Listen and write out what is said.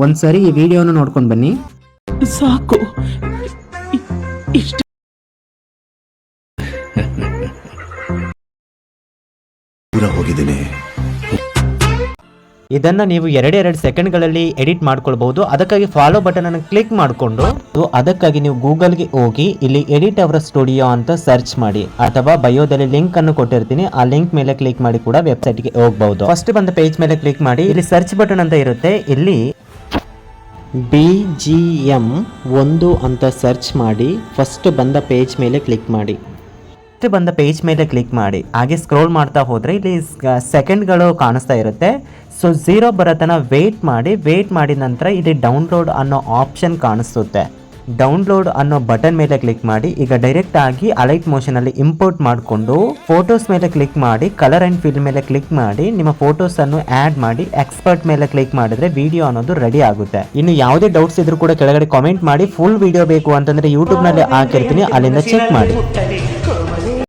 ಒಂದ್ಸರಿ ಈ ವಿಡಿಯೋನ ನೋಡ್ಕೊಂಡು ಬನ್ನಿ. ಸಾಕು ಇಷ್ಟ. ಹೋಗಿದ್ದೀನಿ. ಇದನ್ನ ನೀವು 2 ಸೆಕೆಂಡ್ಗಳಲ್ಲಿ ಎಡಿಟ್ ಮಾಡ್ಕೊಳ್ಬಹುದು. ಅದಕ್ಕಾಗಿ ಫಾಲೋ ಬಟನ್ ಅನ್ನು ಕ್ಲಿಕ್ ಮಾಡಿಕೊಂಡು ಅದಕ್ಕಾಗಿ ನೀವು ಗೂಗಲ್ಗೆ ಹೋಗಿ ಇಲ್ಲಿ ಎಡಿಟ್ ಅವರ್ ಸ್ಟುಡಿಯೋ ಅಂತ ಸರ್ಚ್ ಮಾಡಿ, ಅಥವಾ ಬಯೋದಲ್ಲಿ ಲಿಂಕ್ ಅನ್ನು ಕೊಟ್ಟಿರ್ತೀನಿ, ಆ ಲಿಂಕ್ ಮೇಲೆ ಕ್ಲಿಕ್ ಮಾಡಿ ಕೂಡ ವೆಬ್ಸೈಟ್ಗೆ ಹೋಗಬಹುದು. ಫಸ್ಟ್ ಬಂದ ಪೇಜ್ ಮೇಲೆ ಕ್ಲಿಕ್ ಮಾಡಿ, ಇಲ್ಲಿ ಸರ್ಚ್ ಬಟನ್ ಅಂತ ಇರುತ್ತೆ, ಇಲ್ಲಿ BGM1 ಅಂತ ಸರ್ಚ್ ಮಾಡಿ ಫಸ್ಟ್ ಬಂದ ಪೇಜ್ ಮೇಲೆ ಕ್ಲಿಕ್ ಮಾಡಿ. ಬಂದ ಪೇಜ್ ಮೇಲೆ ಕ್ಲಿಕ್ ಮಾಡಿ ಹಾಗೆ ಸ್ಕ್ರೋಲ್ ಮಾಡ್ತಾ ಹೋದರೆ ಇಲ್ಲಿ ಸೆಕೆಂಡ್ಗಳು ಕಾಣಿಸ್ತಾ ಇರುತ್ತೆ. ಸೊ 0 ಬರೋತನ ವೇಟ್ ಮಾಡಿದ ನಂತರ ಇಲ್ಲಿ ಡೌನ್ಲೋಡ್ ಅನ್ನೋ ಆಪ್ಷನ್ ಕಾಣಿಸುತ್ತೆ. ಡೌನ್ಲೋಡ್ ಅನ್ನೋ ಬಟನ್ ಮೇಲೆ ಕ್ಲಿಕ್ ಮಾಡಿ. ಈಗ ಡೈರೆಕ್ಟ್ ಆಗಿ ಅಲೈಟ್ ಮೋಷನ್ ಅಲ್ಲಿ ಇಂಪೋರ್ಟ್ ಮಾಡಿಕೊಂಡು ಫೋಟೋಸ್ ಮೇಲೆ ಕ್ಲಿಕ್ ಮಾಡಿ, ಕಲರ್ ಅಂಡ್ ಫಿಲ್ ಮೇಲೆ ಕ್ಲಿಕ್ ಮಾಡಿ, ನಿಮ್ಮ ಫೋಟೋಸ್ ಅನ್ನು ಆಡ್ ಮಾಡಿ ಎಕ್ಸ್ಪರ್ಟ್ ಮೇಲೆ ಕ್ಲಿಕ್ ಮಾಡಿದ್ರೆ ವಿಡಿಯೋ ಅನ್ನೋದು ರೆಡಿ ಆಗುತ್ತೆ. ಇನ್ನು ಯಾವುದೇ ಡೌಟ್ಸ್ ಇದ್ರೂ ಕೂಡ ಕೆಳಗಡೆ ಕಾಮೆಂಟ್ ಮಾಡಿ. ಫುಲ್ ವಿಡಿಯೋ ಬೇಕು ಅಂತಂದ್ರೆ ಯೂಟ್ಯೂಬ್ ನಲ್ಲಿ ಹಾಕಿರ್ತೀನಿ, ಅಲ್ಲಿಂದ ಚೆಕ್ ಮಾಡಿ.